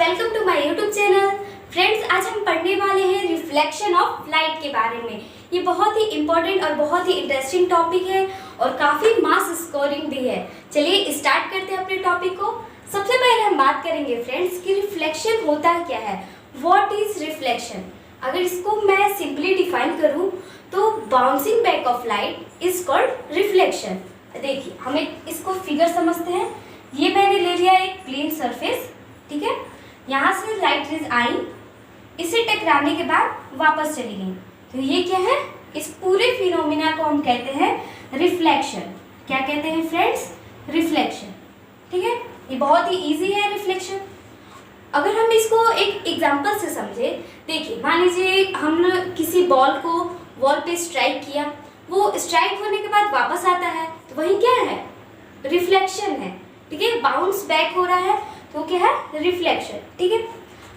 Welcome to my YouTube channel. Friends, आज हम पढ़ने वाले हैं रिफ्लेक्शन ऑफ लाइट के बारे में। ये बहुत ही इम्पोर्टेंट और बहुत ही इंटरेस्टिंग टॉपिक है और काफ़ी मास स्कोरिंग भी है। चलिए स्टार्ट करते हैं अपने टॉपिक को। सबसे पहले हम बात करेंगे फ्रेंड्स कि रिफ्लेक्शन होता क्या है। What is reflection? अगर इसको मैं सिंपली डिफाइन करूँ तो bouncing back of light is called reflection. देखिए, हम इसको फिगर समझते हैं। ये मैंने ले लिया एक प्लेन सरफेस, ठीक है। यहाँ से लाइट रेज आई, इसे टकराने के बाद वापस चली गई, तो ये क्या है? इस पूरे फिनोमिना को हम कहते हैं रिफ्लेक्शन। क्या कहते हैं फ्रेंड्स? रिफ्लेक्शन, ठीक है। ये बहुत ही इजी है रिफ्लेक्शन। अगर हम इसको एक एग्जांपल से समझे, देखिए मान लीजिए हमने किसी बॉल को वॉल पे स्ट्राइक किया, वो स्ट्राइक होने के बाद वापस आता है, तो वही क्या है? रिफ्लेक्शन है, ठीक है। बाउंस बैक हो रहा है तो क्या है? रिफ्लेक्शन, ठीक है।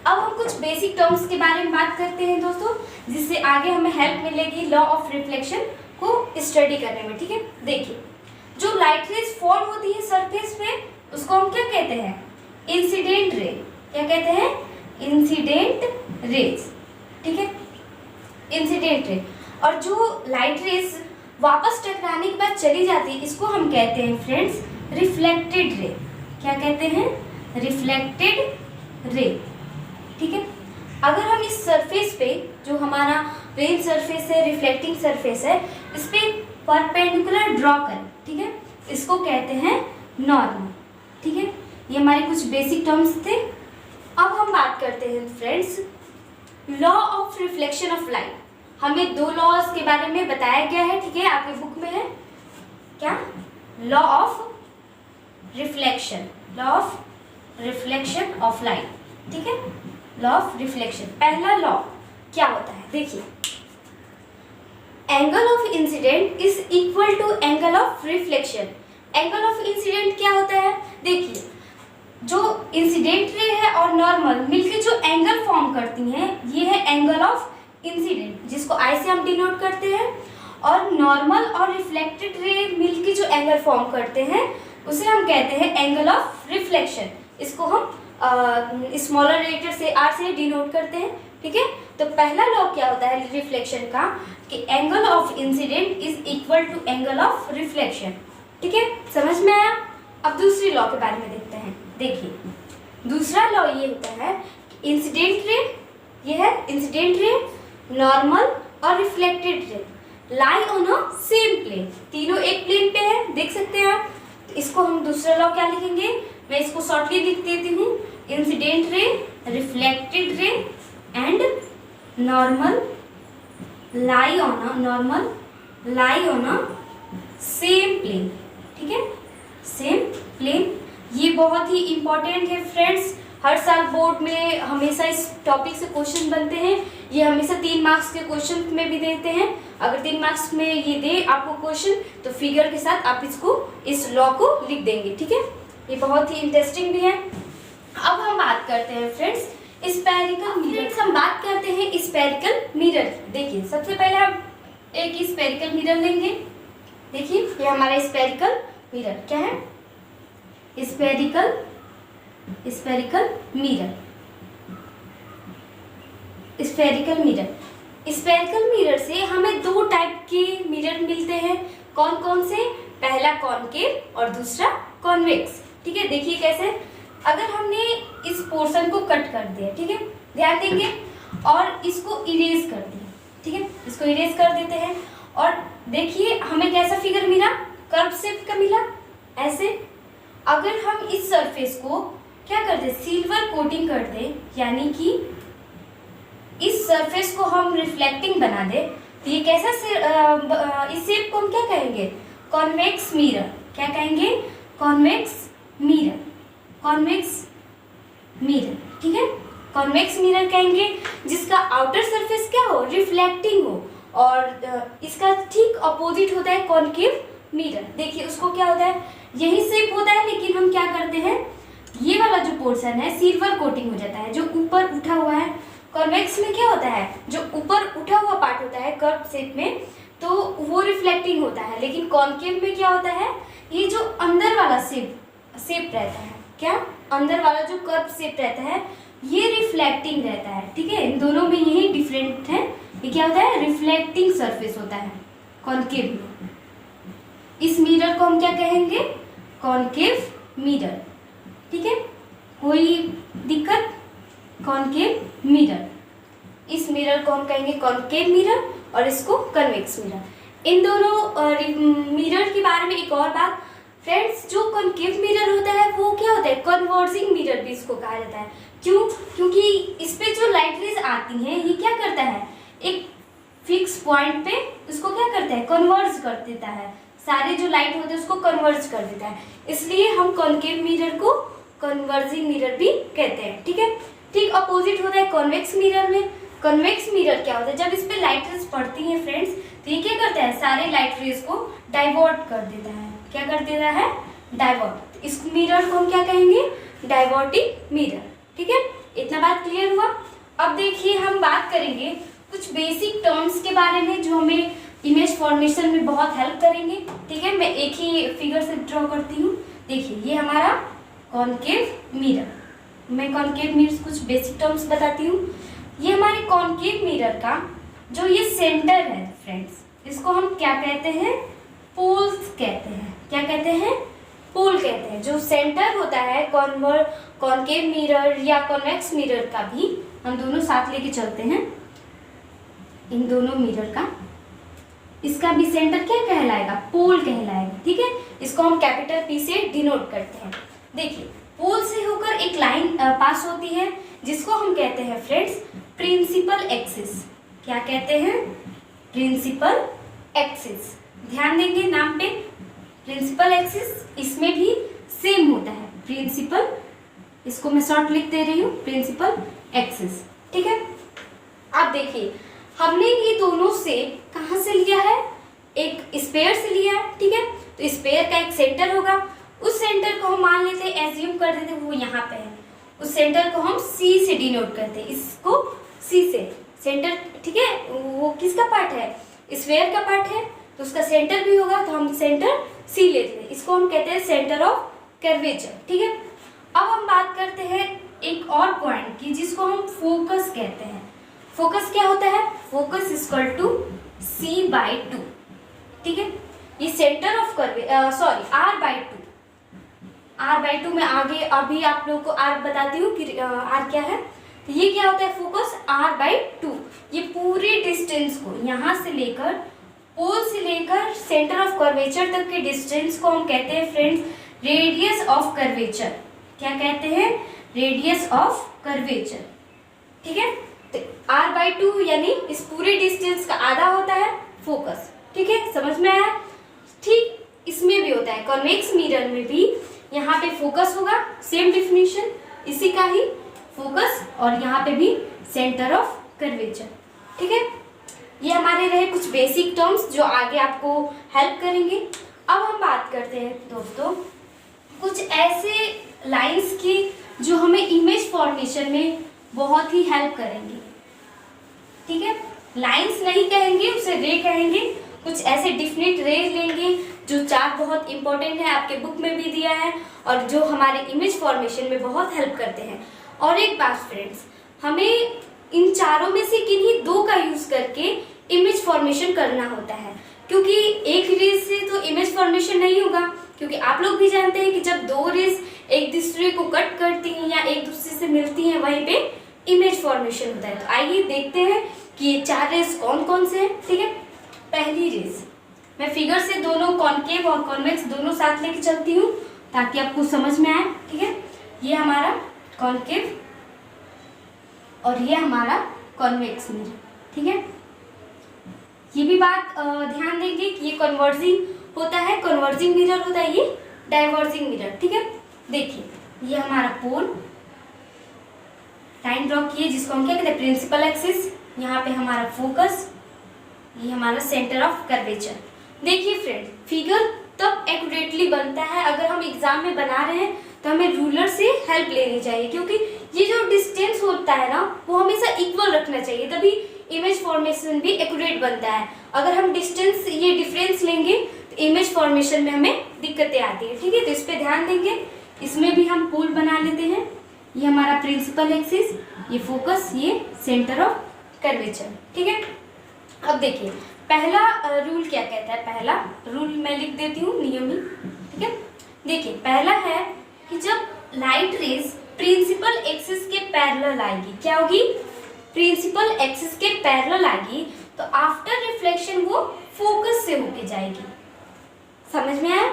अब हम कुछ बेसिक टर्म्स के बारे में बात करते हैं दोस्तों, जिससे आगे हमें हेल्प मिलेगी लॉ ऑफ रिफ्लेक्शन को स्टडी करने में, ठीक है। देखिए, जो लाइट रेज फॉल होती है सरफेस पे, उसको हम क्या कहते हैं? Incident ray. क्या कहते हैं? इंसिडेंट रेज, ठीक है, इंसिडेंट रे। और जो लाइट रेज वापस टकराने के बाद चली जाती है, इसको हम कहते हैं फ्रेंड्स रिफ्लेक्टेड रे। क्या कहते हैं? रिफ्लेक्टेड रे, ठीक है। अगर हम इस सरफेस पे, जो हमारा प्लेन सरफेस है, रिफ्लेक्टिंग सरफेस है, इस पे परपेंडिकुलर ड्रॉ करें, ठीक है, इसको कहते हैं नॉर्मल, ठीक है। ये हमारे कुछ बेसिक टर्म्स थे। अब हम बात करते हैं friends law of reflection of light. हमें दो लॉज के बारे में बताया गया है, ठीक है, आपके बुक में है। क्या? Law of reflection, law of reflection of light, ठीक है। लॉ ऑफ रिफ्लेक्शन, पहला लॉ क्या होता है? देखिए, angle of incidence is equal to angle of reflection. Angle of incidence क्या होता है? देखिए, जो इंसिडेंट रे है और नॉर्मल मिलके जो एंगल फॉर्म करती हैं, ये है एंगल ऑफ इंसिडेंट, जिसको आई से हम डिनोट करते हैं। और नॉर्मल और रिफ्लेक्टेड रे मिलके जो एंगल फॉर्म करते हैं, उसे हम कहते हैं एंगल ऑफ रिफ्लेक्शन। इसको हम स्मॉलर लेटर से आर से डिनोट करते हैं, ठीक है। तो पहला लॉ क्या होता है रिफ्लेक्शन का कि angle of incidence is equal to angle of reflection, ठीक है। समझ में आया? अब दूसरी लॉ के बारे में देखते हैं। देखिए, दूसरा लॉ ये होता है कि इंसिडेंट रे, ये है इंसिडेंट रे, नॉर्मल और reflected ray lie on a same plane. तीनों एक प्लेन पे है, देख सकते हैं आप। तो इसको हम दूसरा लॉ क्या लिखेंगे? मैं इसको शॉर्टली लिख देती हूँ। Incident ray, reflected ray and normal lie on a same plane, ठीक है, सेम प्लेन। ये बहुत ही इंपॉर्टेंट है फ्रेंड्स। हर साल बोर्ड में हमेशा इस टॉपिक से क्वेश्चन बनते हैं। ये हमेशा 3 मार्क्स के क्वेश्चन में भी देते हैं। अगर 3 मार्क्स में ये दे आपको क्वेश्चन, तो फिगर के साथ आप इस लॉ को लिख देंगे, ठीक है। ये बहुत ही इंटरेस्टिंग भी है। अब हम बात करते हैं फ्रेंड्स स्फेरिकल मिरर। हम बात करते हैं स्फेरिकल मिरर। देखिए, सबसे पहले हम एक स्फेरिकल मिरर लेंगे। देखिए, ये हमारा स्फेरिकल मिरर क्या है? Spherical mirror. Spherical mirror, spherical mirror से हमें 2 टाइप के मिरर मिलते हैं। कौन कौन से? पहला कॉनकेव और दूसरा कॉन्वेक्स, ठीक है। देखिए कैसे, अगर हमने इस पोर्शन को कट कर दिया, ठीक है, ध्यान देंगे, और इसको इरेज कर दिया, ठीक है, इसको इरेज कर देते हैं, और देखिए हमें कैसा फिगर मिला? कर्व शेप का मिला, ऐसे। अगर हम इस सरफेस को क्या कर दे? सिल्वर कोटिंग कर दे, यानी कि इस सरफेस को हम रिफ्लेक्टिंग बना दे, तो ये कैसा इस शेप को हम क्या कहेंगे? Convex mirror. क्या कहेंगे? कॉन्वेक्स मिरर, कॉन्वेक्स मिरर, ठीक है, कॉन्वेक्स मिरर कहेंगे, जिसका आउटर सरफेस क्या हो? रिफ्लेक्टिंग हो। और इसका ठीक अपोजिट होता है कॉनकेव मिरर। देखिए, उसको क्या होता है? यही शेप होता है, लेकिन हम क्या करते हैं, ये वाला जो पोर्शन है सिल्वर कोटिंग हो जाता है, जो ऊपर उठा हुआ है। कॉन्वेक्स में क्या होता है? जो ऊपर उठा हुआ पार्ट होता है कर्व शेप में, तो वो रिफ्लेक्टिंग होता है। लेकिन कॉनकेव में क्या होता है? ये जो अंदर वाला शेप रहता है, क्या अंदर वाला जो कर्व शेप रहता है ये रिफ्लेक्टिंग रहता है, ठीक है। इन दोनों में यही डिफरेंट है। ये क्या होता है, रिफ्लेक्टिंग सरफेस होता है कॉनकेव में। इस मिरर को हम क्या कहेंगे, कॉनकेव मिरर, ठीक है। कोई दिक्कत, कॉनकेव मिरर, इस मिरर को हम कहेंगे कॉनकेव मिरर और इसको कन्वेक्स मिरर। इन दोनों मिरर के बारे में एक और बात फ्रेंड्स, जो कॉनकेव मिरर होता है वो क्या होता है, कन्वर्जिंग मिरर भी इसको कहा जाता है। क्यों, क्योंकि इस पे जो लाइट रेज आती हैं ये क्या करता है, एक फिक्स पॉइंट पे उसको क्या करता है, कन्वर्ज कर देता है, सारे जो लाइट होते हैं उसको कन्वर्ज कर देता है, इसलिए हम कॉनकेव मिरर को कन्वर्जिंग मिरर भी कहते हैं, ठीक है। ठीक अपोजिट होता है कॉन्वेक्स मिरर में। कॉन्वेक्स मिरर क्या होता है, जब इस पे लाइट रेज पड़ती हैं फ्रेंड्स तो ये क्या करता है, सारे लाइट रेज को डाइवर्ट कर देता है। क्या कर देता है, डाइवर्ट। इस मिरर को हम क्या कहेंगे, डाइवर्टिंग मिरर, ठीक है। इतना बात क्लियर हुआ। अब देखिए हम बात करेंगे कुछ बेसिक टर्म्स के बारे में जो हमें इमेज फॉर्मेशन में बहुत हेल्प करेंगे, ठीक है। मैं एक ही फिगर से ड्रॉ करती हूँ। देखिए ये हमारा कॉनकेव मिरर, मैं कॉनकेव मिरर कुछ बेसिक टर्म्स बताती हूँ। ये हमारे कॉनकेव मिरर का जो ये सेंटर है फ्रेंड्स, इसको हम क्या कहते हैं, पोल्स कहते हैं। क्या कहते हैं, पोल कहते हैं। जो सेंटर होता है कॉनकेव मिरर या कॉन्वेक्स मिरर का भी हम दोनों साथ लेके चलते हैं, इन दोनों मिरर का, इसका भी सेंटर क्या कहलाएगा, पोल कहलाएगा, ठीक है। इसको हम कैपिटल पी से डिनोट करते हैं। देखिए पोल से होकर एक लाइन पास होती है जिसको हम कहते हैं फ्रेंड्स प्रिंसिपल एक्सिस। क्या कहते हैं, प्रिंसिपल एक्सिस। ध्यान देंगे नाम पे, प्रिंसिपल एक्सिस, इसमें भी सेम होता है प्रिंसिपल, इसको मैं शॉर्ट लिख दे रही हूँ, प्रिंसिपल एक्सिस, ठीक है। अब देखिए हमने ये दोनों से कहाँ से लिया है, एक स्फेयर से लिया है, ठीक है। तो स्फेयर का एक सेंटर होगा, उस सेंटर को हम मान लेते हैं, एज्यूम कर देते वो यहाँ पे है, उस सेंटर को हम सी से डिनोट करते हैं, इसको सी से सेंटर, ठीक है। वो किसका पार्ट है, स्फेयर का पार्ट है, तो उसका सेंटर भी होगा, तो हम सेंटर सी लेते हैं, इसको हम कहते हैं सेंटर ऑफ कर्वेचर, ठीक है। अब हम बात करते हैं एक और पॉइंट की जिसको हम फोकस कहते हैं। फोकस क्या होता है, फोकस इक्वल टू C/2, ठीक है। ये सेंटर ऑफ R/2 में आगे अभी आप लोगों को R बताती हूँ कि R क्या है। तो ये क्या होता है, फोकस R/2। ये पूरे डिस्टेंस को यहाँ से लेकर पोल से लेकर सेंटर ऑफ कर्वेचर तक के डिस्टेंस को हम कहते हैं फ्रेंड्स रेडियस ऑफ कर्वेचर। क्या कहते हैं, रेडियस ऑफ कर्वेचर, ठीक है। तो R/2 यानी इस पूरे डिस्टेंस का आधा होता है फोकस, ठीक है। समझ में आया। ठीक इसमें भी होता है, कॉन्वेक्स मिरर में भी यहाँ पे फोकस होगा, सेम डिफिनीशन इसी का ही, फोकस, और यहाँ पे भी सेंटर ऑफ कर्वेचर, ठीक है। ये हमारे रहे कुछ बेसिक टर्म्स जो आगे आपको हेल्प करेंगे। अब हम बात करते हैं दोस्तों कुछ ऐसे लाइंस की जो हमें इमेज फॉर्मेशन में बहुत ही हेल्प करेंगी, ठीक है। लाइंस नहीं कहेंगे, उसे रे कहेंगे। कुछ ऐसे डिफिनिट रे लेंगे जो चार बहुत इंपॉर्टेंट है, आपके बुक में भी दिया है और जो हमारे इमेज फॉर्मेशन में बहुत हेल्प करते हैं। और एक बात फ्रेंड्स, हमें इन चारों में से किन्हीं दो का यूज करके इमेज फॉर्मेशन करना होता है, क्योंकि एक रेज से तो इमेज फॉर्मेशन नहीं होगा, क्योंकि आप लोग भी जानते हैं कि जब दो रेज एक दूसरे को कट करती हैं या एक दूसरे से मिलती हैं वहीं पे इमेज फॉर्मेशन होता है। तो आइए देखते हैं कि ये चार रेज कौन कौन से हैं, ठीक है। पहली रेज, मैं फिगर से दोनों कॉनकेव और कॉन्वेक्स दोनों साथ लेके चलती हूँ ताकि आपको समझ में आए, ठीक है। ये हमारा कॉनकेव और ये हमारा कॉन्वेक्स मिरर, ठीक है। ये भी बात ध्यान देंगे कि ये कन्वर्जिंग होता है, कन्वर्जिंग मिरर होता है, ये डाइवर्जिंग मिरर, ठीक है। देखिए ये हमारा पोल, लाइन ड्रॉ किए जिसको हम क्या कहते हैं प्रिंसिपल एक्सिस, यहाँ पे हमारा फोकस, ये हमारा सेंटर ऑफ कर्वेचर। देखिए फ्रेंड, फिगर तब एक्यूरेटली बनता है अगर हम एग्जाम में बना रहे हैं तो हमें रूलर से हेल्प लेनी चाहिए, क्योंकि ये जो डिस्टेंस होता है ना वो हमेशा इक्वल रखना चाहिए, तभी इमेज फॉर्मेशन भी एक्यूरेट बनता है। अगर हम डिस्टेंस ये डिफरेंस लेंगे तो इमेज फॉर्मेशन में हमें दिक्कतें आती है, ठीक है। तो इस पे ध्यान देंगे इसमें भी हम पोल बना लेते हैं। ये हमारा प्रिंसिपल एक्सिस, ये फोकस, ये सेंटर ऑफ कर्वेचर। ठीक है, अब देखिए पहला रूल क्या कहता है। पहला रूल मैं लिख देती हूँ, नियम ही। ठीक है, देखिए पहला है कि जब लाइट रेज प्रिंसिपल एक्सिस के पैरेलल आएगी, क्या होगी, प्रिंसिपल एक्सिस के पैरेलल आएगी, तो आफ्टर रिफ्लेक्शन वो फोकस से होके जाएगी। समझ में आया?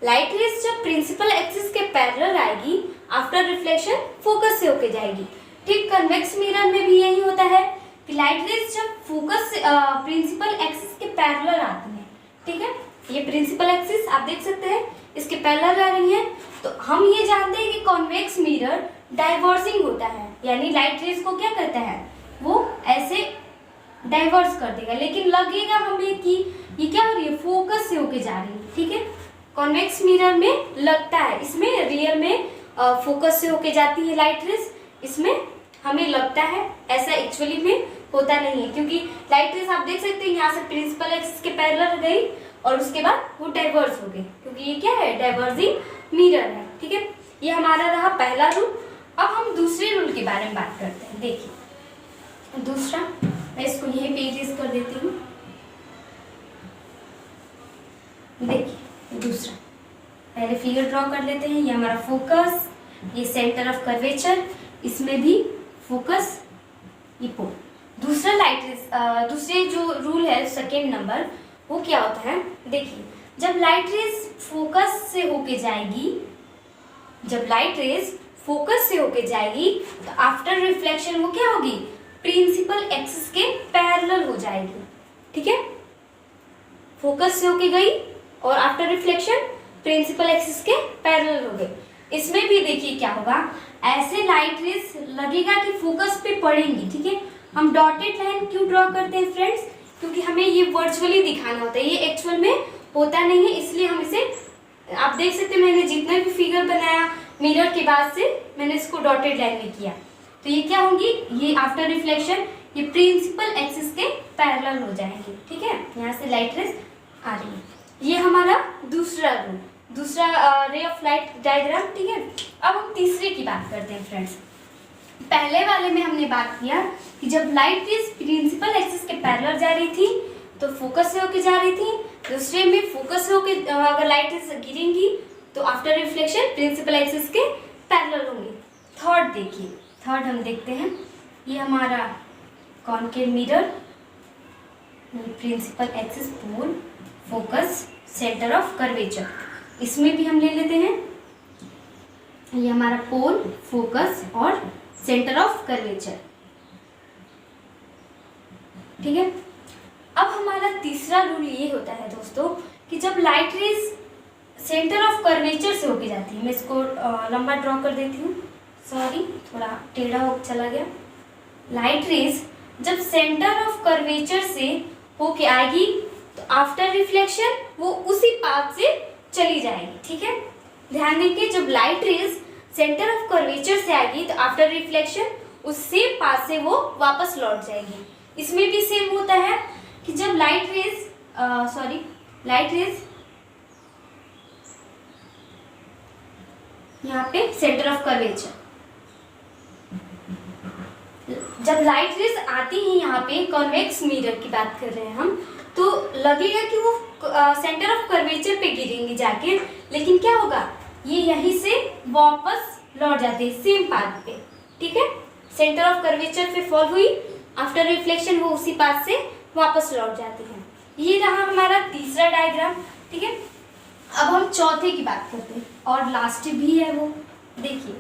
लाइट रेज जब प्रिंसिपल एक्सिस के पैरेलल आएगी, आफ्टर रिफ्लेक्शन फोकस से होके जाएगी। ठीक कन्वेक्स मिरर में भी यही होता है कि लाइट रेज जब फोकस से प्रिंसिपल एक्सिस के पैरेलल आती है। ठीक है, ये प्रिंसिपल एक्सिस आप देख सकते हैं, इसके पैरेलल आ रही है, तो हम ये जानते हैं कि कॉन्वेक्स मिरर डाइवर्जिंग होता है, यानी लाइट रेज को क्या करता है, वो ऐसे डाइवर्स कर देगा, लेकिन लगेगा हमें कि ये क्या हो रही है, फोकस से होके जा रही है। ठीक है, कॉन्वेक्स मिरर में लगता है, इसमें रियल में फोकस से होके जाती है लाइट रेज, इसमें हमें लगता है, ऐसा एक्चुअली में होता नहीं है, क्योंकि लाइट रेज आप देख सकते हैं यहाँ से प्रिंसिपल एक्सिस के पैरेलल गई और उसके बाद वो डाइवर्स हो गई, क्योंकि ये क्या है, डाइवर्जिंग मिरर है। ठीक है, ये हमारा रहा पहला रूल। अब हम दूसरे रूल के बारे में बात करते हैं। देखिए दूसरा, मैं इसको यहीं पे इरेज कर देती हूँ। देखिए दूसरा, पहले फिगर ड्रॉ कर लेते हैं। ये हमारा फोकस, ये सेंटर ऑफ कर्वेचर, इसमें भी फोकस, ये पोल। दूसरा लाइट रेज, दूसरे जो रूल है सेकेंड नंबर, वो क्या होता है, देखिए जब लाइट रेज फोकस से होके जाएगी, जब लाइट रेज फोकस से होके जाएगी, तो आफ्टर रिफ्लेक्शन वो क्या होगी, प्रिंसिपल एक्सिस के पैरेलल हो जाएगी। ठीक है, फोकस से होके गई और आफ्टर रिफ्लेक्शन प्रिंसिपल एक्सिस के पैरेलल हो गई। इसमें भी देखिए क्या होगा, ऐसे लाइट रेज लगेगा कि फोकस पे पड़ेंगी। ठीक है, हम डॉटेड लाइन क्यों ड्रॉ करते हैं फ्रेंड्स, क्योंकि हमें ये वर्चुअली दिखाना होता है, ये एक्चुअल में होता नहीं है, इसलिए हम इसे, आप देख सकते हैं मैंने जितना भी फिगर बनाया मिरर के बाद से मैंने इसको डॉटेड लाइन में किया, तो ये क्या होंगी, ये आफ्टर रिफ्लेक्शन ये प्रिंसिपल एक्सिस के पैरेलल हो जाएंगे। ठीक है, यहाँ से लाइट रेज आ रही है। ये हमारा दूसरा रूल, दूसरा रे ऑफ लाइट डायग्राम। ठीक है, अब हम तीसरे की बात करते हैं फ्रेंड्स। पहले वाले में हमने बात किया कि जब लाइट रेज प्रिंसिपल एक्सिस के पैरेलल जा रही थी तो फोकस से होके जा रही थी। दूसरे में फोकस से होके अगर लाइट रेज गिरेंगी तो आफ्टर रिफ्लेक्शन प्रिंसिपल एक्सिस के पैरेलल होंगे। थर्ड देखिए, थर्ड हम देखते हैं, ये हमारा concave mirror, principal axis, pole, focus, centre of curvature, इसमें भी हम ले लेते हैं, ये हमारा पोल, फोकस और सेंटर ऑफ कर्वेचर। ठीक है, अब हमारा तीसरा रूल ये होता है दोस्तों कि जब light rays centre of curvature से होके जाती है, मैं इसको लंबा ड्रॉ कर देती हूँ, सॉरी थोड़ा टेढ़ा हो चला गया। लाइट रेज जब सेंटर ऑफ कर्वेचर से होके आएगी तो आफ्टर रिफ्लेक्शन वो उसी पाथ से चली जाएगी। ठीक है, ध्यान देंगे, जब light rays centre of curvature से आएगी तो आफ्टर रिफ्लेक्शन उस सेम पाथ से वो वापस लौट जाएगी। इसमें भी सेम होता है कि जब लाइट रेज यहाँ पे सेंटर ऑफ कर्वेचर, जब लाइट रेज आती है यहाँ पे, कॉन्वेक्स मिरर की बात कर रहे हैं हम, तो लगेगा कि वो सेंटर ऑफ कर्वेचर पे गिरेंगी जाके, लेकिन क्या होगा, ये यहीं से वापस लौट जाते हैं सेम पाथ पे। ठीक है, सेंटर ऑफ कर्वेचर पे फॉल हुई, आफ्टर रिफ्लेक्शन वो उसी पाथ से वापस लौट जाते हैं। ये रहा हमारा तीसरा डायग्राम। ठीक है, अब हम चौथे की बात करते हैं और लास्ट भी है वो, देखिए,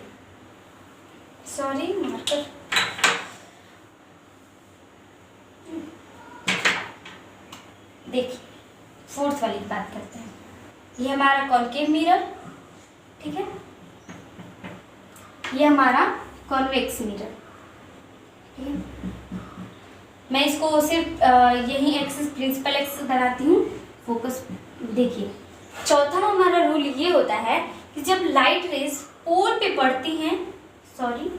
सॉरी मार्कर, देखिए फोर्थ वाली की बात करते हैं। ये हमारा कॉनकेव मिरर, ठीक है, ये हमारा कॉन्वेक्स मिरर। ठीक है, मैं इसको सिर्फ यही एक्सिस प्रिंसिपल एक्सिस बनाती हूँ, फोकस। देखिए चौथा हमारा रूल ये होता है कि जब लाइट रेज पोल पे पड़ती हैं, सॉरी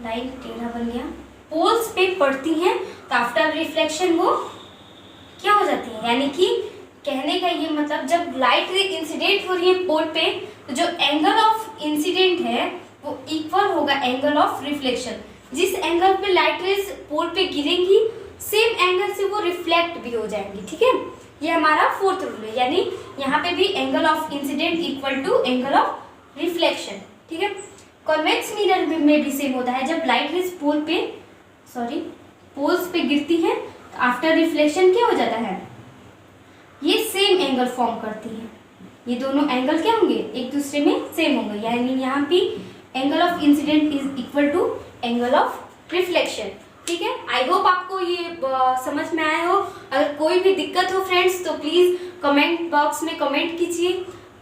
लाइन टेढ़ा बन गया, पोल्स पे पड़ती हैं तो आफ्टर रिफ्लेक्शन वो क्या हो जाती है, यानी कि कहने का ये मतलब जब लाइट रे इंसिडेंट हो रही है पोल पे तो जो एंगल ऑफ इंसिडेंट है वो इक्वल होगा एंगल ऑफ रिफ्लेक्शन। जिस एंगल पे लाइट रेज पोल पे गिरेंगी सेम एंगल से वो रिफ्लेक्ट भी हो जाएंगी। ठीक है, ये हमारा फोर्थ रूल है, यानी यहाँ पे भी angle of incidence equal to angle of reflection. ठीक है, कॉन्वेक्स मिरर में भी सेम होता है। जब लाइट रेज पोल्स पे गिरती है तो आफ्टर रिफ्लेक्शन क्या हो जाता है, ये सेम एंगल फॉर्म करती है। ये दोनों एंगल क्या होंगे, एक दूसरे में सेम होंगे, यानी यहाँ पे angle of incidence is equal to angle of reflection. ठीक है, आई होप आपको ये समझ में आया हो। अगर कोई भी दिक्कत हो फ्रेंड्स तो प्लीज कमेंट बॉक्स में कमेंट कीजिए।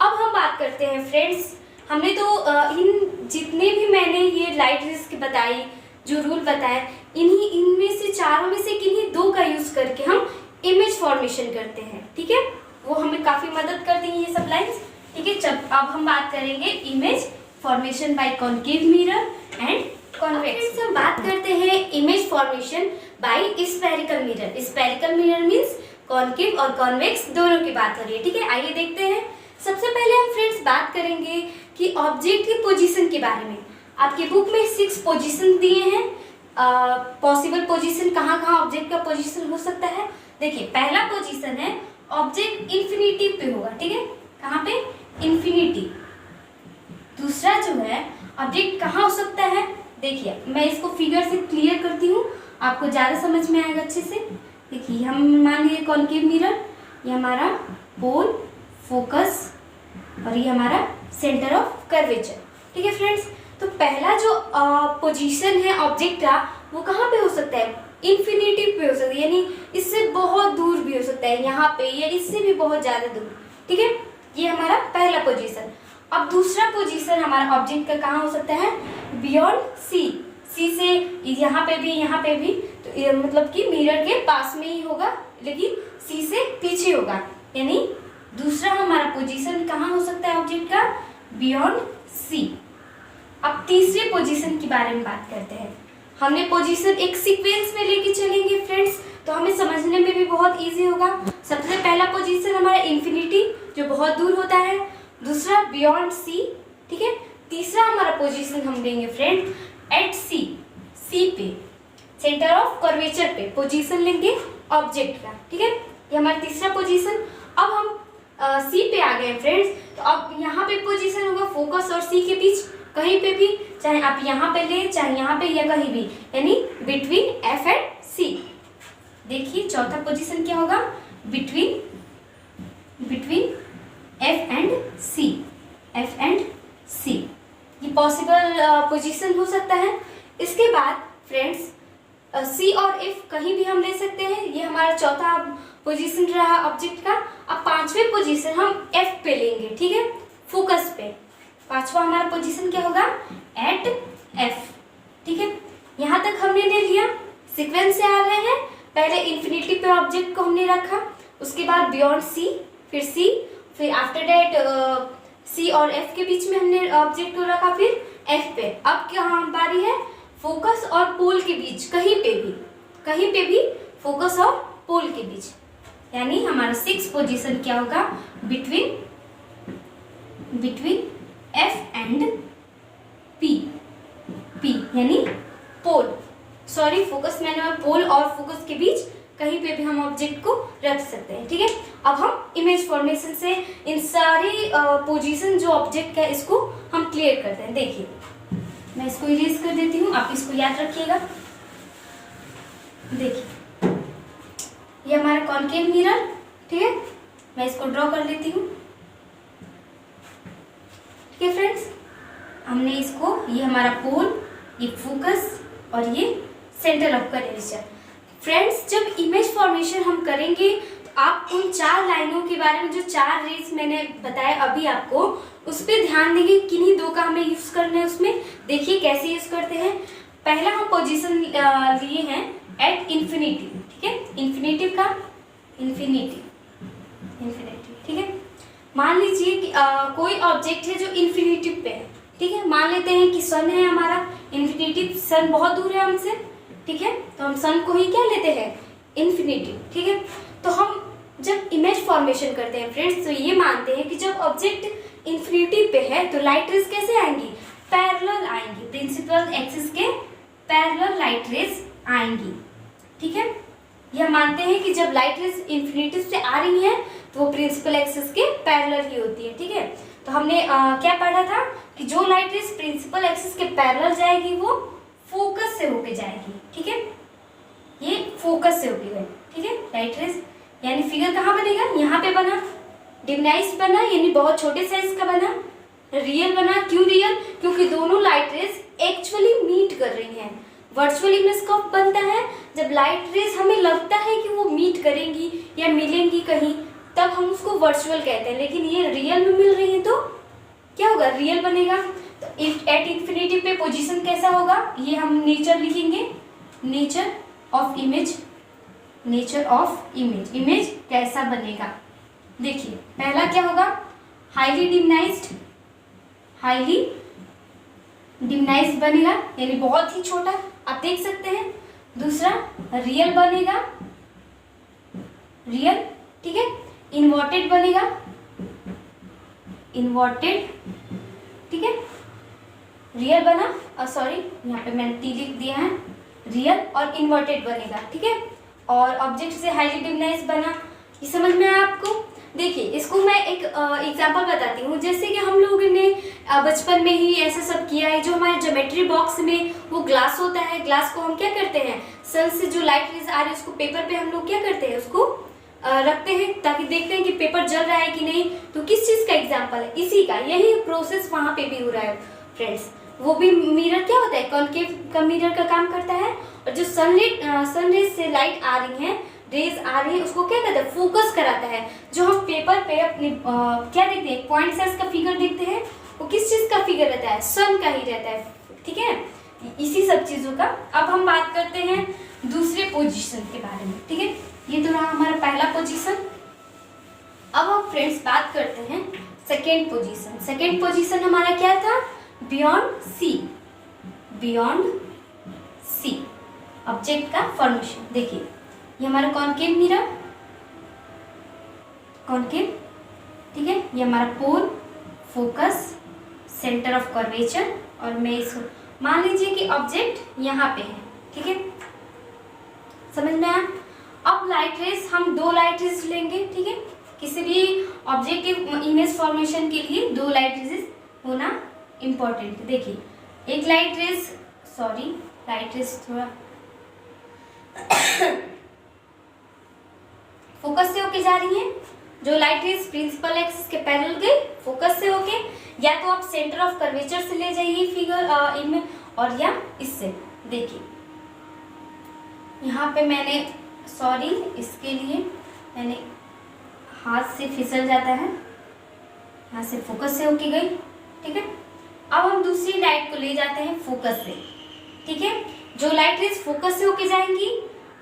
अब हम बात करते हैं फ्रेंड्स, हमने तो इन जितने भी मैंने ये लाइट रेज की बताई, जो रूल बताए, इनमें से चारों में से किन्हीं दो का यूज करके हम इमेज फॉर्मेशन करते हैं। ठीक है, वो हमें काफी मदद करती हैं ये सब लाइन्स। ठीक है, अब हम बात करेंगे image formation by concave mirror and convex. हम बात करते हैं image formation by spherical mirror. Spherical mirror means concave और कॉन्वेक्स दोनों की बात हो रही है। ठीक है, आइए देखते हैं। सबसे पहले हम फ्रेंड्स बात करेंगे कि ऑब्जेक्ट की पोजीशन के बारे में। आपकी बुक में 6 पोजीशन दिए हैं। पॉसिबल पोजीशन कहाँ कहाँ ऑब्जेक्ट का पोजीशन हो सकता है। देखिए, पहला पोजीशन है ऑब्जेक्ट इंफिनिटी पे होगा। ठीक है, कहाँ पे, इंफिनिटी। दूसरा जो है ऑब्जेक्ट कहाँ हो सकता है, देखिए मैं इसको फिगर से क्लियर करती हूँ, आपको ज़्यादा समझ में आएगा अच्छे से। देखिए, हम मान लीजिए कॉन्केव मिरर, ये हमारा पोल, फोकस और ये हमारा सेंटर ऑफ कर्वेचर। ठीक है फ्रेंड्स, तो पहला जो पोजीशन है ऑब्जेक्ट का वो कहाँ पे हो सकता है, इन्फिनिटी पे हो सकता है, यानी इससे बहुत दूर भी हो सकता है, यहाँ पे या इससे भी बहुत ज़्यादा दूर। ठीक है, ये हमारा पहला पोजीशन। अब दूसरा पोजीशन हमारा ऑब्जेक्ट का कहाँ हो सकता है, बियॉन्ड सी से यहाँ पे भी, तो ये मतलब कि मिरर के पास में ही होगा लेकिन सी से पीछे होगा, यानी दूसरा हमारा पोजीशन कहाँ हो सकता है ऑब्जेक्ट का, बियॉन्ड सी। अब तीसरे पोजीशन के बारे में बात करते हैं। हमने पोजीशन एक सीक्वेंस में लेके चलेंगे फ्रेंड्स, तो हमें समझने में भी बहुत इजी होगा। सबसे पहला पोजीशन हमारा इंफिनिटी जो बहुत दूर होता है, दूसरा बियॉन्ड सी। ठीक है, तीसरा हमारा पोजीशन हम देंगे फ्रेंड्स एट सी पे, सेंटर ऑफ कर्वेचर पे पोजीशन लेंगे ऑब्जेक्ट का। ठीक है, ये हमारा तीसरा पोजीशन। अब हम सी पे आ गए फ्रेंड्स, तो अब यहाँ पे पोजीशन होगा फोकस और सी के बीच, कहीं पे भी, चाहे आप यहाँ पे ले चाहे यहाँ पे या कहीं भी, यानी बिटवीन एफ एंड सी। देखिए चौथा पोजीशन क्या होगा, बिटवीन एफ एंड सी, ये पॉसिबल पोजीशन हो सकता है। इसके बाद फ्रेंड्स सी और एफ कहीं भी हम ले सकते हैं, ये हमारा चौथा पोजीशन रहा ऑब्जेक्ट का। अब पांचवें पोजीशन हम एफ पे लेंगे। ठीक है, फोकस पे पांचवा हमारा पोजीशन क्या होगा, एट एफ। ठीक है, यहाँ तक हमने ले लिया, सीक्वेंस से आ रहे हैं। पहले इंफिनिटी पे ऑब्जेक्ट को हमने रखा, उसके बाद बियॉन्ड सी, फिर सी, फिर आफ्टर डेट सी और एफ के बीच में हमने ऑब्जेक्ट को रखा, फिर एफ पे। अब क्या बारी है, फोकस और पोल के बीच, कहीं पे भी फोकस और पोल के बीच, यानी हमारा 6 पोजीशन क्या होगा, बिटवीन एफ एंड पी, यानी पोल, सॉरी फोकस मैंने पोल और फोकस के बीच कहीं पे भी हम ऑब्जेक्ट को रख सकते हैं। ठीक है, अब हम इमेज फॉर्मेशन से इन सारी पोजीशन जो ऑब्जेक्ट है इसको हम क्लियर करते हैं। देखिए मैं इसको इरेज कर देती हूँ, आप इसको याद रखिएगा। देखिए ये हमारा कॉन्केव मिरर, ठीक है, मैं इसको ड्रॉ कर लेती हूँ। ठीक है फ्रेंड्स, हमने इसको, ये हमारा पोल, ये फोकस और ये सेंटर ऑफ कर्वेचर। फ्रेंड्स जब इमेज फॉर्मेशन हम करेंगे तो आप उन 4 लाइनों के बारे में, जो 4 रेज मैंने बताया अभी आपको, उस पर ध्यान देंगे, किन्हीं दो का हमें यूज करना है उसमें। देखिए कैसे यूज करते हैं। पहला हम पोजीशन लिए हैं एट इंफिनिटी। ठीक है, इंफिनिटी का इंफिनिटी, ठीक है। मान लीजिए कि कोई ऑब्जेक्ट है जो इंफिनिटी पे है। ठीक है, मान लेते हैं कि सन है हमारा इंफिनिटी, सन बहुत दूर है हमसे। ठीक है, तो हम सन को ही क्या लेते हैं, इंफिनिटी। ठीक है, तो हम जब इमेज फॉर्मेशन करते हैं फ्रेंड्स, तो ये मानते हैं कि जब ऑब्जेक्ट इन्फिनिटी पे है तो लाइट रेज कैसे आएंगी, पैरेलल आएंगी, प्रिंसिपल एक्सिस के पैरेलल लाइट रेज आएंगी। ठीक है, यह मानते हैं कि जब लाइट रेज इन्फिनिटी से आ रही है तो वो प्रिंसिपल एक्सिस के पैरेलल ही होती है। ठीक है, तो हमने क्या पढ़ा था कि जो लाइट रेज प्रिंसिपल एक्सिस के पैरेलल जाएगी वो फोकस से होके जाएगी। ठीक है, ये फोकस से होके गई। ठीक है, लाइट रेज यानी फिगर कहाँ बनेगा, यहाँ पे बना, डिम्नाइज्ड बना यानी बहुत छोटे साइज का बना, रियल बना। क्यों रियल, क्योंकि दोनों लाइट रेज एक्चुअली मीट कर रही हैं। वर्चुअल इमेज कब बनता है, जब लाइट रेज हमें लगता है कि वो मीट करेंगी या मिलेंगी कहीं, तब हम उसको वर्चुअल कहते हैं। लेकिन ये रियल में मिल रही है तो क्या होगा, रियल बनेगा। तो एट इन्फिनिटी पे पोजीशन कैसा होगा, ये हम नेचर लिखेंगे, nature of image, nature of image, image कैसा बनेगा। देखिए पहला क्या होगा, हाईली डिम्नाइज्ड, हाईली डिम्नाइज्ड बनेगा यानी बहुत ही छोटा, आप देख सकते हैं। दूसरा रियल बनेगा, रियल। ठीक है, इन्वर्टेड बनेगा, इन्वर्टेड। ठीक है, रियल बना, सॉरी यहाँ पे मैंने टी लिख दिया है, रियल और इन्वर्टेड बनेगा। ठीक है, और ऑब्जेक्ट से हाईली डिम्नाइज्ड बना, ये समझ में आया आपको। देखिए इसको मैं एक एग्जांपल बताती हूँ। जैसे कि हम लोगों ने बचपन में ही ऐसा सब किया है, जो हमारे ज्योमेट्री बॉक्स में वो ग्लास होता है, ग्लास को हम क्या करते हैं, सन से जो लाइट रेज आ रही है उसको पेपर पे हम लोग क्या करते हैं, उसको रखते हैं ताकि देखते हैं कि पेपर जल रहा है कि नहीं। तो किस चीज़ का एग्जाम्पल है, इसी का, यही प्रोसेस वहाँ पे भी हो रहा है फ्रेंड्स। वो भी मिरर क्या होता है, कॉन्केव का मिरर का काम करता है। और जो सनरेज से लाइट आ रही है, रेज आ रही है, उसको क्या कहते हैं, फोकस कराता है। जो हम पेपर पे अपने क्या देखते हैं, पॉइंट साइज का फिगर देखते हैं, वो किस चीज का फिगर रहता है, सन का ही रहता है। ठीक है, इसी सब चीजों का। अब हम बात करते हैं दूसरे पोजीशन के बारे में। ठीक है, ये तो रहा हमारा पहला पोजीशन। अब हम फ्रेंड्स बात करते हैं सेकेंड पोजीशन। सेकेंड पोजीशन हमारा क्या था, beyond C, beyond C, object का फॉर्मेशन। देखिए ये हमारा कॉन्केव मिरर, कॉन्केव। ठीक है, ये हमारा pole, focus, centre of curvature. और मैं इसको मान लीजिए कि ऑब्जेक्ट यहाँ पे है। ठीक है, समझ में आया। अब लाइट रेज, हम दो लाइट रेज लेंगे। ठीक है, किसी भी ऑब्जेक्टिव इमेज फॉर्मेशन के लिए दो लाइट रेज होना इम्पोर्टेंट। देखिए एक light rays, sorry light rays थोड़ा फोकस से होके जा रही है। जो लाइट रेज प्रिंसिपल एक्सिस के पैरेलल गई फोकस से होके, या तो आप सेंटर ऑफ कर्वेचर से ले जाइए फिगर इमेज, और या इससे। देखिए यहाँ पे मैंने, सॉरी इसके लिए मैंने हाथ से फिसल जाता है, यहाँ से फोकस से होके गई। ठीक है, अब हम दूसरी लाइट को ले जाते हैं फोकस से। ठीक है, जो लाइट रेज फोकस से होके जाएंगी,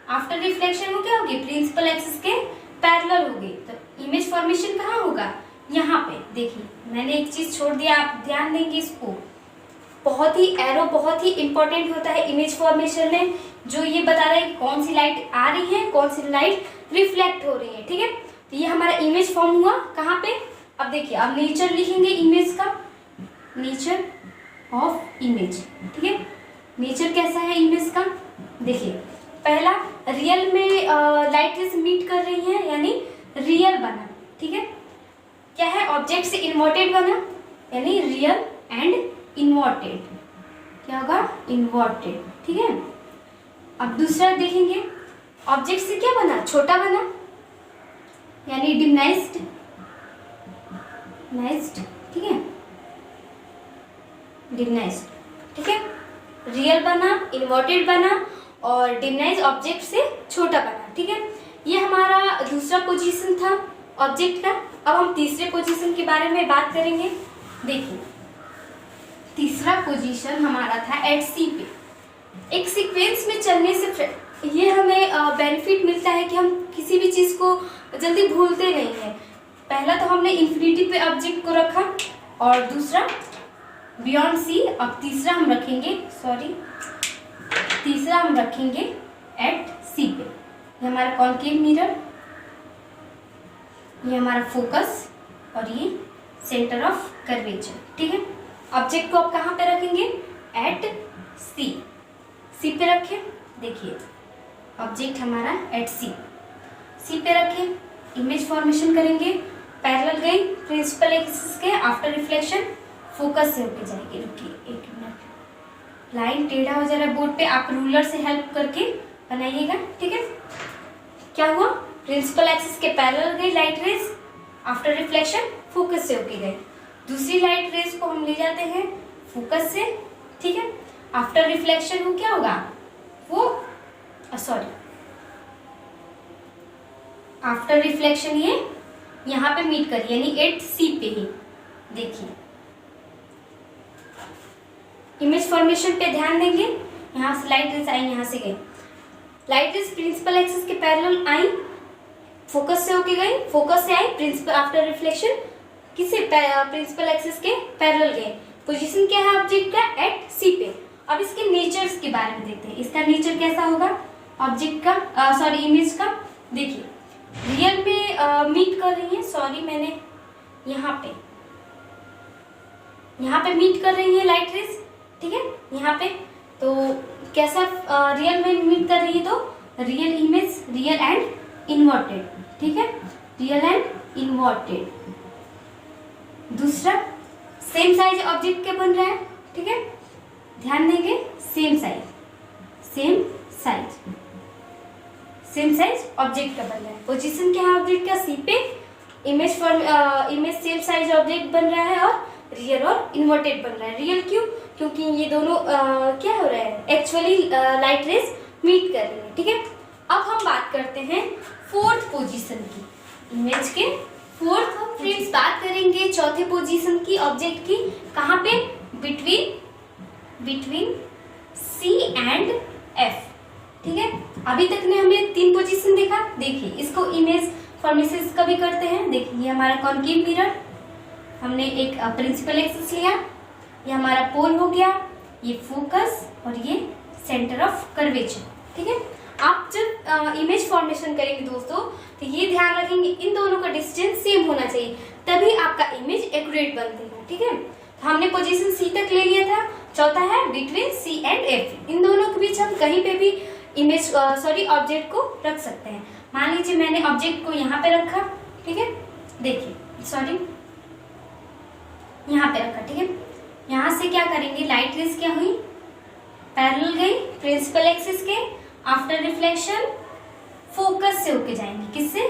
आफ्टर रिफ्लेक्शन वो क्या होगी, प्रिंसिपल एक्सिस के पैरेलल होगी। तो इमेज फॉर्मेशन कहाँ होगा, यहाँ पे। देखिए मैंने एक चीज छोड़ दिया, आप ध्यान देंगे इसको। बहुत ही एरो बहुत ही इंपॉर्टेंट होता है इमेज फॉर्मेशन में, जो ये बता रहा है कि कौन सी लाइट आ रही है, कौन सी लाइट रिफ्लेक्ट हो रही है। ठीक है, तो ये हमारा इमेज फॉर्म हुआ कहाँ पे। अब देखिए, अब नेचर लिखेंगे इमेज का, नेचर ऑफ इमेज। ठीक है, नेचर कैसा है इमेज का। देखिए पहला, रियल में लाइट रेज मीट कर रही है यानी रियल बना। ठीक है, क्या है, ऑब्जेक्ट से इन्वर्टेड बना यानी रियल एंड इन्वर्टेड, क्या होगा, इन्वर्टेड। ठीक है, अब दूसरा देखेंगे, ऑब्जेक्ट से क्या बना, छोटा बना यानी डिम्नाइज्ड, नाइज्ड। ठीक है, डिम्नाइज्ड। ठीक है, रियल बना, इन्वर्टेड बना और डिम्नाइज ऑब्जेक्ट से छोटा बना। ठीक है, ये हमारा दूसरा पोजीशन था ऑब्जेक्ट का। अब हम तीसरे पोजीशन के बारे में बात करेंगे। देखिए तीसरा पोजीशन हमारा था एट सी पे। एक सीक्वेंस में चलने से ये हमें बेनिफिट मिलता है कि हम किसी भी चीज़ को जल्दी भूलते नहीं हैं। पहला तो हमने इन्फिनिटी पे ऑब्जेक्ट को रखा और दूसरा बियॉन्ड सी। अब तीसरा हम रखेंगे, सॉरी तीसरा हम रखेंगे एट सी पे। ये हमारा कॉन्केव मिरर, ये हमारा फोकस और ये सेंटर ऑफ कर्वेचर, ठीक है। ऑब्जेक्ट को आप कहाँ पे रखेंगे? एट सी, सी पे रखें। देखिए ऑब्जेक्ट हमारा एट सी, सी पे रखें। इमेज फॉर्मेशन करेंगे, पैरेलल गई प्रिंसिपल एक्सिस के, आफ्टर रिफ्लेक्शन फोकस से होके जाएगी। रुकिए एक मिनट, लाइन टेढ़ा हो जा रहा है बोर्ड पे, आप रूलर से हेल्प करके बनाइएगा, ठीक है। क्या हुआ? प्रिंसिपल एक्सिस के पैरेलल गई light rays, after reflection focus से होके गए। दूसरी लाइट रेज को हम ले जाते हैं फोकस से, ठीक है। आफ्टर रिफ्लेक्शन वो क्या होगा? वो सॉरी, आफ्टर रिफ्लेक्शन ये यहाँ पे मीट करिए, यानी एट सी पे ही। देखिए इमेज फॉर्मेशन पे ध्यान देंगे। यहाँ से लाइट रेज आई, यहाँ से गई लाइट रेज, प्रिंसिपल एक्सिस के पैरेलल आई, फोकस से होके गई, फोकस से आई प्रिंसिपल, आफ्टर रिफ्लेक्शन किसे? प्रिंसिपल एक्सिस के पैरेलल गए। पोजीशन क्या है ऑब्जेक्ट का? एट सी पे। अब इसके नेचर्स के बारे में देखते हैं, इसका नेचर कैसा होगा ऑब्जेक्ट का, सॉरी इमेज का। देखिए रियल में मीट कर रही है, सॉरी मैंने यहाँ पे मीट कर रही है लाइट रेज, ठीक है। यहाँ पे तो कैसा रियल में मीट कर रही है? तो real image, real and inverted, ठीक है, रियल एंड इन्वर्टेड। दूसरा सेम साइज ऑब्जेक्ट का बन रहा है, ठीक है, ध्यान देंगे same size, same size, same size object का बन रहा है। पोजीशन क्या है ऑब्जेक्ट का? सी पे। इमेज सेम साइज ऑब्जेक्ट बन रहा है और रियल और इन्वर्टेड बन रहा है। रियल क्यों? क्योंकि ये दोनों क्या हो रहा है? एक्चुअली लाइट रेज मीट कर रही है, ठीक है। अब हम बात करते हैं फोर्थ पोजीशन की, इमेज के फोर्थ फ्रेंड्स बात करेंगे चौथे पोजीशन की ऑब्जेक्ट की। कहाँ पे? बिटवीन सी एंड एफ, ठीक है। अभी तक ने हमने तीन पोजीशन देखा। देखिए इसको इमेज फॉर्मेशन कभी करते हैं। देखिए ये हमारा कॉनकेव मिरर, हमने एक प्रिंसिपल एक्सिस लिया, ये हमारा पोल हो गया, ये फोकस और ये सेंटर ऑफ कर्वेचर, ठीक है। आप जब इमेज फॉर्मेशन करेंगे दोस्तों तो ये ध्यान रखेंगे इन दोनों का डिस्टेंस सेम होना चाहिए, तभी आपका इमेज एक्यूरेट बनती है, ठीक है। तो हमने पोजीशन सी तक ले लिया था। चौथा है बिटवीन सी एंड एफ, इन दोनों के बीच हम कहीं पे भी इमेज सॉरी ऑब्जेक्ट को रख सकते हैं। मान लीजिए मैंने ऑब्जेक्ट को यहाँ पे रखा, ठीक है, देखिए सॉरी यहाँ पे रखा, ठीक है। यहाँ से क्या करेंगे? लाइट रेज क्या हुई? पैरेलल गई प्रिंसिपल एक्सिस के, आफ्टर रिफ्लेक्शन फोकस से होके जाएंगी। किससे?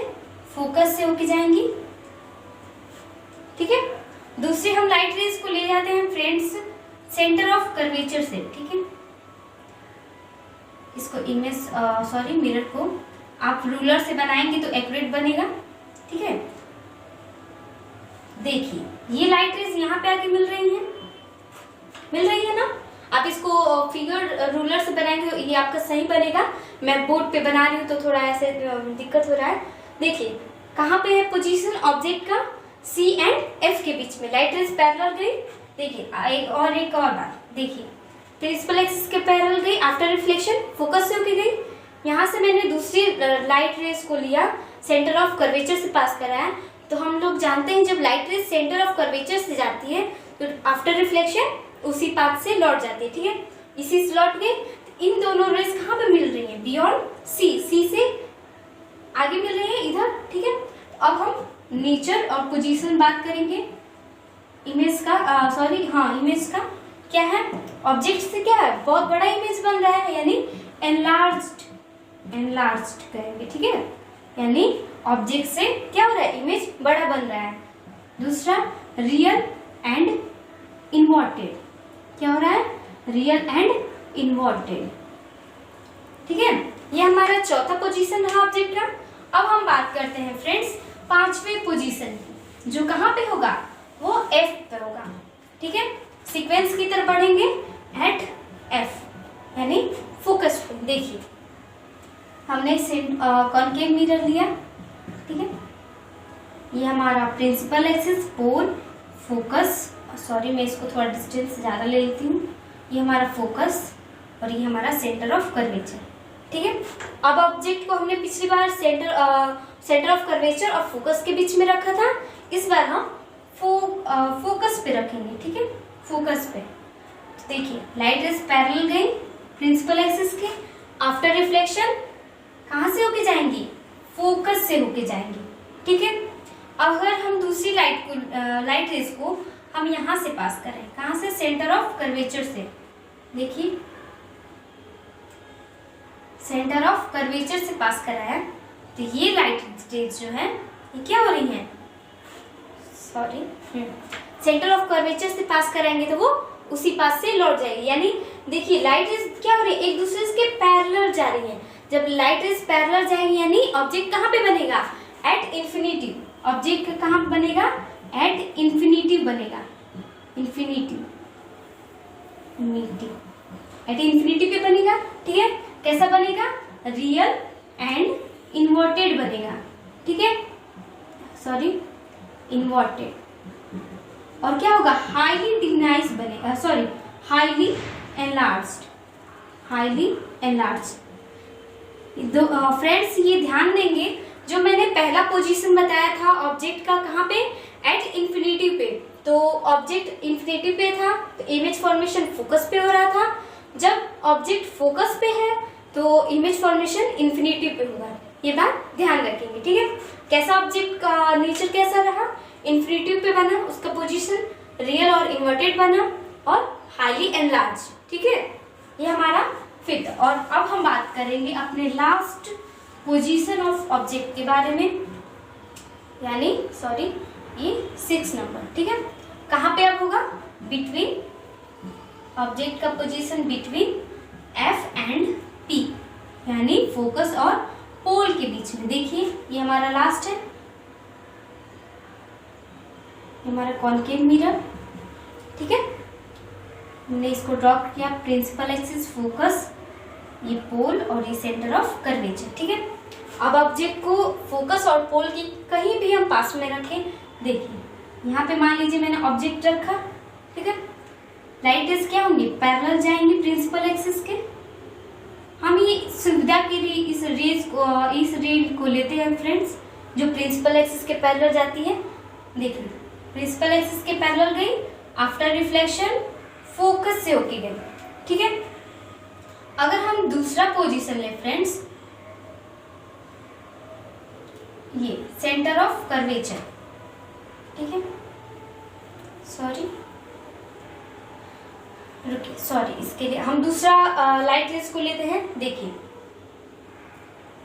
फोकस से होके जाएंगी, ठीक है। दूसरे हम लाइट रेज को ले जाते हैं फ्रेंड्स सेंटर ऑफ कर्वेचर से, ठीक है। इसको इमेज सॉरी मिरर को आप रूलर से बनाएंगे तो एक्यूरेट बनेगा, ठीक है। देखिए ये लाइट रेज यहाँ पे आके मिल रही है ना। आप इसको फिगर रूलर से बनाएंगे तो ये आपका सही बनेगा। मैं बोर्ड पे बना रही हूँ तो थोड़ा ऐसे दिक्कत हो रहा है। देखिए कहाँ पे है पोजीशन ऑब्जेक्ट का? सी एंड एफ के बीच में लाइट रेज पैरेलल गई। देखिए एक और बात, देखिए प्रिंसिपल एक्सिस के पैरेलल गई, आफ्टर रिफ्लेक्शन फोकस से होके गई। यहाँ से मैंने दूसरी लाइट रेज को लिया, सेंटर ऑफ कर्वेचर से पास कराया। तो हम लोग जानते हैं जब light rays centre of curvature से जाती है तो आफ्टर रिफ्लेक्शन उसी पाथ से लौट जाती है, ठीक है। इसी से लौट गई। इन दोनों रेज कहाँ पे मिल रही है? बियॉन्ड सी, सी से आगे मिल रही है इधर, ठीक है। अब हम नेचर और पोजीशन बात करेंगे इमेज का, इमेज का क्या है? ऑब्जेक्ट से क्या है? बहुत बड़ा इमेज बन रहा है, यानी एनलार्ज्ड कहेंगे, ठीक है। यानी ऑब्जेक्ट से क्या हो रहा है? इमेज बड़ा बन रहा है। दूसरा रियल एंड इन्वर्टेड, क्या हो रहा है? रियल एंड इन्वर्टेड, ठीक है। ये हमारा चौथा पोजीशन रहा ऑब्जेक्ट का। अब हम बात करते हैं फ्रेंड्स पांचवें पोजीशन की, जो कहाँ पे होगा? वो एफ पे होगा, ठीक है। सीक्वेंस की तरफ बढ़ेंगे एट एफ, यानी फोकस पे। देखिए हमने कॉनकेव मिरर लिया, ठीक है। ये हमारा principal axis, pole, focus, sorry मैं इसको थोड़ा डिस्टेंस ज़्यादा ले लेती हूँ। ये हमारा फोकस और ये हमारा सेंटर ऑफ कर्वेचर, ठीक है। अब ऑब्जेक्ट को हमने पिछली बार सेंटर ऑफ कर्वेचर और फोकस के बीच में रखा था, इस बार हम फोकस पे रखेंगे। ठीक है, फोकस पे। तो देखिए लाइट रेज पैरेलल गई प्रिंसिपल एक्सिस के, आफ्टर रिफ्लेक्शन कहाँ से होके जाएंगी, फोकस से होके जाएंगी। ठीक है। अब अगर हम दूसरी लाइट रेज को हम यहाँ से पास करें, कहाँ से, सेंटर ऑफ कर्वेचर से, देखिए सेंटर ऑफ कर्वेचर से पास करा है, तो ये लाइट रेज जो है ये क्या हो रही है, सॉरी सेंटर ऑफ कर्वेचर से पास कराएंगे तो वो उसी पास से लौट जाएगी। यानी देखिए लाइट रेज क्या हो रही है, एक दूसरे के पैरेलल जा रही है। जब लाइट रेज पैरेलल जाएंगी यानी ऑब्जेक्ट कहाँ पे बनेगा, एट इन्फिनिटी। ऑब्जेक्ट कहाँ बनेगा, एट इन्फिनिटी बनेगा, इन्फिनिटी एट इन्फिनिटी पे बनेगा। ठीक है, कैसा बनेगा, रियल एंड इन्वर्टेड बनेगा। ठीक है, सॉरी इन्वर्टेड। और क्या होगा, हाईली डिग्नाइज बनेगा, sorry highly enlarged, highly enlarged. Friends ये ध्यान देंगे, जो मैंने पहला पोजीशन बताया था ऑब्जेक्ट का, कहाँ पे, एट इन्फिनिटी पे। तो ऑब्जेक्ट इन्फिनिटी पे था तो इमेज फॉर्मेशन फोकस पे हो रहा था। जब ऑब्जेक्ट फोकस पे है तो इमेज फॉर्मेशन इन्फिनिटी पे होगा। ये बात ध्यान रखेंगे। ठीक है, कैसा ऑब्जेक्ट का नेचर कैसा रहा, इन्फिनिटी पे बना, उसका पोजीशन रियल और इन्वर्टेड बना और हाईली एनलार्ज। ठीक है, ये हमारा फिफ्थ। और अब हम बात करेंगे अपने लास्ट पोजीशन ऑफ ऑब्जेक्ट के बारे में, यानी सॉरी ये 6 नंबर। ठीक है, कहाँ पे अब होगा, बिटवीन, ऑब्जेक्ट का position between F and P, यानी फोकस और पोल के बीच में। देखिए ये हमारा लास्ट है, हमारा कॉनकेव मिरर। ठीक है, हमने इसको ड्रॉ किया, प्रिंसिपल एक्सिस, फोकस, ये पोल और ये सेंटर ऑफ कर्वेचर। ठीक है, अब ऑब्जेक्ट को फोकस और पोल की कहीं भी हम पास में रखें, देखिए यहाँ पे मान लीजिए मैंने ऑब्जेक्ट रखा। ठीक है, लाइट रेज क्या होंगी, पैरेलल जाएंगे प्रिंसिपल एक्सिस के। हम ये सुविधा के लिए इस रे को लेते हैं फ्रेंड्स, जो प्रिंसिपल एक्सिस के पैरेलल जाती है। देखिए प्रिंसिपल एक्सिस के पैरेलल गई, आफ्टर रिफ्लेक्शन फोकस से होके गई। ठीक है, अगर हम दूसरा पोजीशन ले फ्रेंड्स, ये सेंटर ऑफ कर्वेचर। ठीक है, सॉरी रुकिए, सॉरी इसके लिए हम दूसरा लाइट रेज को लेते हैं। देखिए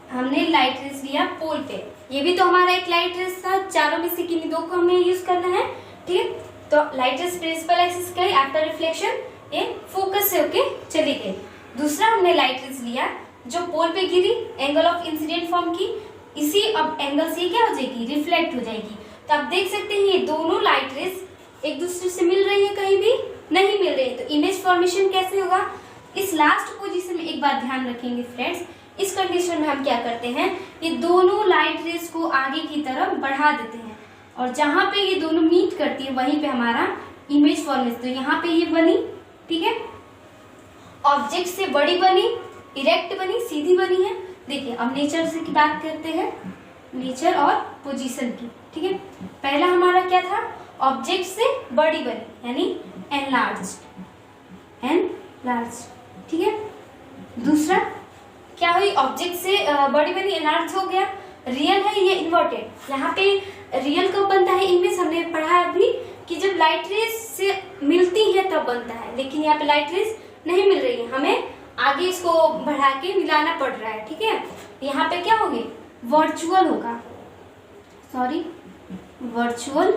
हमने लाइट रेज लिया पोल पे, ये भी तो हमारा एक लाइट रेज था, चारों में से किन्हीं 2 को हमें यूज करना है। ठीक है, तो लाइट रेज प्रिंसिपल एक्सिस गई, आफ्टर रिफ्लेक्शन ये फोकस से होके चली गई। दूसरा हमने लाइट रेज लिया जो पोल पे गिरी, एंगल ऑफ इंसिडेंट फॉर्म की, इसी अब एंगल से क्या हो जाएगी, रिफ्लेक्ट हो जाएगी। तो आप देख सकते हैं ये दोनों लाइट रेज एक दूसरे से मिल रही है, कहीं भी नहीं मिल रही है। तो इमेज फॉर्मेशन कैसे होगा, इस लास्ट पोजीशन में एक बात ध्यान रखेंगे फ्रेंड्स, इस कंडीशन में हम क्या करते हैं, ये दोनों लाइट रेज को आगे की तरफ बढ़ा देते हैं और जहां पे ये दोनों मीट करती है वहीं पे हमारा इमेज फॉर्मेशन। तो यहाँ पे ये बनी, ठीक है, ऑब्जेक्ट से बड़ी बनी, इरेक्ट बनी, सीधी बनी है। देखिए अब नेचर से की बात करते हैं, नेचर और पोजीशन की। ठीक है, पहला हमारा क्या था, ऑब्जेक्ट से बड़ी बनी यानी एनलार्ज्ड, ठीक है। दूसरा क्या हुई, ऑब्जेक्ट से बड़ी बनी, एनलार्ज हो गया। रियल है ये इन्वर्टेड, यहाँ पे रियल कब बनता है इमेज, हमने पढ़ा है अभी कि जब लाइट रेज से मिलती है तब बनता है, लेकिन यहाँ पे लाइट रेज नहीं मिल रही है, हमें आगे इसको बढ़ा के मिलाना पड़ रहा है। ठीक है, यहाँ पे क्या होगी, वर्चुअल होगा, सॉरी वर्चुअल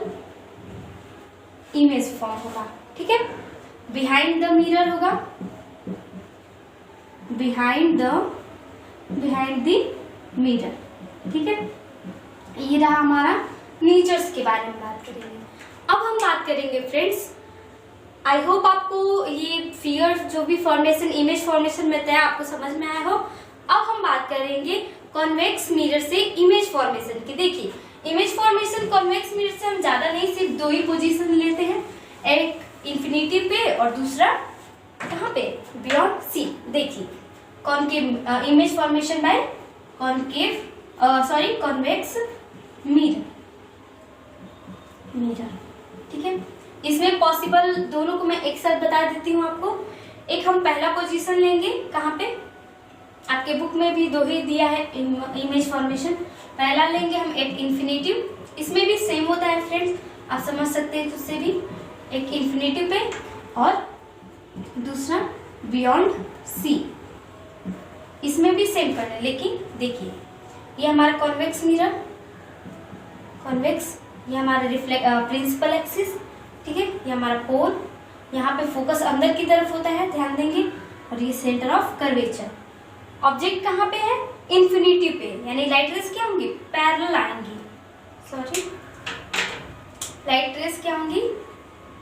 इमेज फॉर्म होगा। ठीक है, बिहाइंड द मिरर होगा, बिहाइंड द मिरर। ठीक है, ये रहा हमारा नेचर्स के बारे में बात करेंगे। अब हम बात करेंगे फ्रेंड्स, आई होप आपको ये फिगर जो भी फॉर्मेशन, इमेज फॉर्मेशन में था आपको समझ में आया हो। अब हम बात करेंगे कॉन्वेक्स मिरर से इमेज फॉर्मेशन की। देखिए इमेज फॉर्मेशन कॉन्वेक्स मिरर से हम ज्यादा नहीं, सिर्फ 2 ही पोजीशन लेते हैं, एक इंफिनिटी पे और दूसरा कहाँ पे, बियॉन्ड सी। देखिए concave image formation by convex mirror. ठीक है, इसमें पॉसिबल दोनों को मैं एक साथ बता देती हूँ आपको। एक हम पहला पोजीशन लेंगे, कहाँ पे, आपके बुक में भी दो ही दिया है इमेज फॉर्मेशन। पहला लेंगे हम एट इन्फिनेटिव, इसमें भी सेम होता है फ्रेंड्स, आप समझ सकते हैं उससे भी, एक इन्फिनेटिव पे, और दूसरा बियॉन्ड सी, इसमें भी सेम करना है। लेकिन देखिए ये हमारा कॉन्वेक्स मिरर, कॉन्वेक्स, ये हमारा प्रिंसिपल एक्सिस, ठीक है, ये हमारा पोल, यहाँ पे फोकस अंदर की तरफ होता है, ध्यान देंगे, और ये सेंटर ऑफ कर्वेचर। ऑब्जेक्ट कहाँ पे है, इन्फिनिटी पे, यानी लाइट रेस क्या होंगी, पैरेलल आएंगी, सॉरी लाइट रेस क्या होंगी,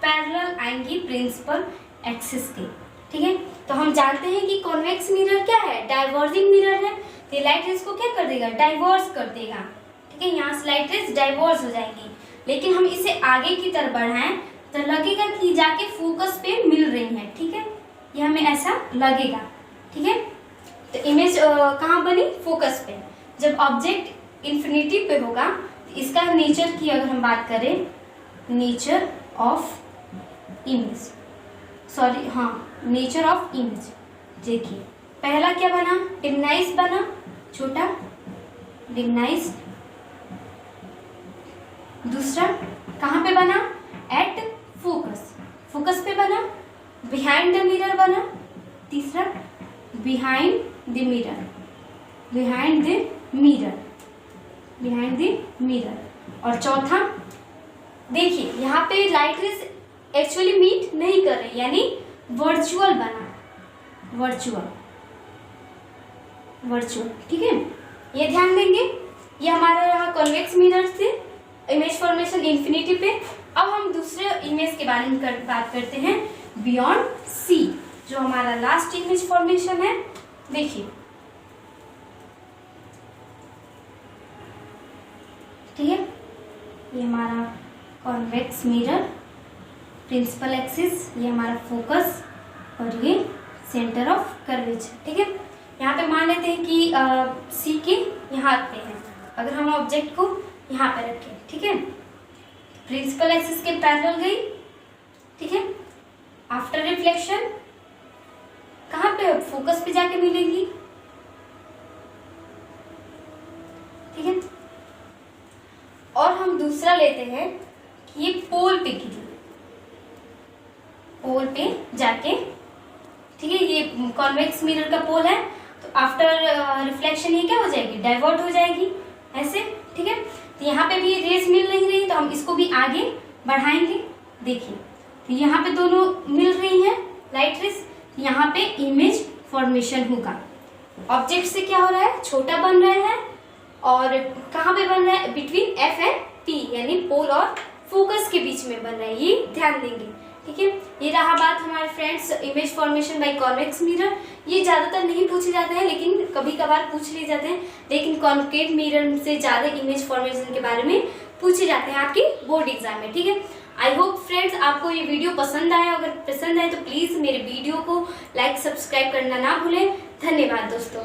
पैरेलल आएंगी प्रिंसिपल एक्सिस के। ठीक है, तो हम जानते हैं कि कॉन्वेक्स मिरर क्या है, डाइवर्जिंग मिरर है, तो ये लाइट रेस को क्या कर देगा, डाइवर्स कर देगा। ठीक है, यहाँ से लाइट रेस डाइवर्स हो जाएंगी। लेकिन हम इसे आगे की तरफ बढ़ाएं तो लगेगा कि जाके फोकस पे मिल रही है। ठीक है, ये हमें ऐसा लगेगा। ठीक है, तो इमेज कहाँ बनी, फोकस पे। जब ऑब्जेक्ट इन्फिनिटी पे होगा तो इसका नेचर की अगर हम बात करें, नेचर ऑफ इमेज, सॉरी हाँ, नेचर ऑफ इमेज, देखिए पहला क्या बना, डिम्नाइज बना, छोटा डिम्नाइज। दूसरा कहाँ पे बना, एट फोकस, फोकस पे बना, बिहाइंड द मिरर बना। तीसरा behind the mirror, behind the mirror, behind the mirror. और चौथा देखिए यहाँ पे लाइट रेस एक्चुअली मीट नहीं कर रही, यानी वर्चुअल बना, वर्चुअल, वर्चुअल। ठीक है, ये ध्यान देंगे। ये हमारा रहा कॉन्वेक्स मिरर से इमेज फॉर्मेशन इन्फिनिटी पे। अब हम दूसरे इमेज के बारे में बात करते हैं, बियॉन्ड सी, जो हमारा लास्ट इमेज फॉर्मेशन है। देखिए ठीक है, ये हमारा कॉन्वेक्स मिरर, प्रिंसिपल एक्सिस, ये हमारा फोकस, और ये सेंटर ऑफ कर्वेचर। ठीक है, यहाँ पे मान लेते हैं कि सी के यहाँ पे है, अगर हम ऑब्जेक्ट को यहाँ पे रखें, ठीक है, प्रिंसिपल एक्सिस के पैरेलल गई। ठीक है, आफ्टर रिफ्लेक्शन कहाँ पे, फोकस पे जाके मिलेगी। ठीक है, और हम दूसरा लेते हैं कि ये पोल पे गिरी, पोल पे जाके, ठीक है, ये कॉन्वेक्स मिरर का पोल है, तो आफ्टर रिफ्लेक्शन ये क्या हो जाएगी, डाइवर्ट हो जाएगी ऐसे। ठीक है, तो यहाँ पे भी रेस मिल नहीं रही, तो हम इसको भी आगे बढ़ाएंगे। देखिए तो यहाँ पे दोनों मिल रही हैं लाइट रेस, यहाँ पे इमेज फॉर्मेशन होगा। ऑब्जेक्ट से क्या हो रहा है, छोटा बन रहा है, और कहाँ पे बन रहा है, बिटवीन एफ एंड पी, यानी पोल और फोकस के बीच में बन रहा है, ये ध्यान देंगे। ठीक है, ये रहा बात हमारे friends image formation by convex mirror. ये ज्यादातर नहीं पूछे जाते हैं, लेकिन कभी कभार पूछ लिए जाते हैं, लेकिन कॉन्केव मिरर से ज्यादा इमेज फॉर्मेशन के बारे में पूछे जाते हैं आपकी बोर्ड एग्जाम में। ठीक है, आई होप फ्रेंड्स आपको ये वीडियो पसंद आया, अगर पसंद आए तो प्लीज मेरे वीडियो को लाइक सब्सक्राइब करना ना भूलें। धन्यवाद दोस्तों।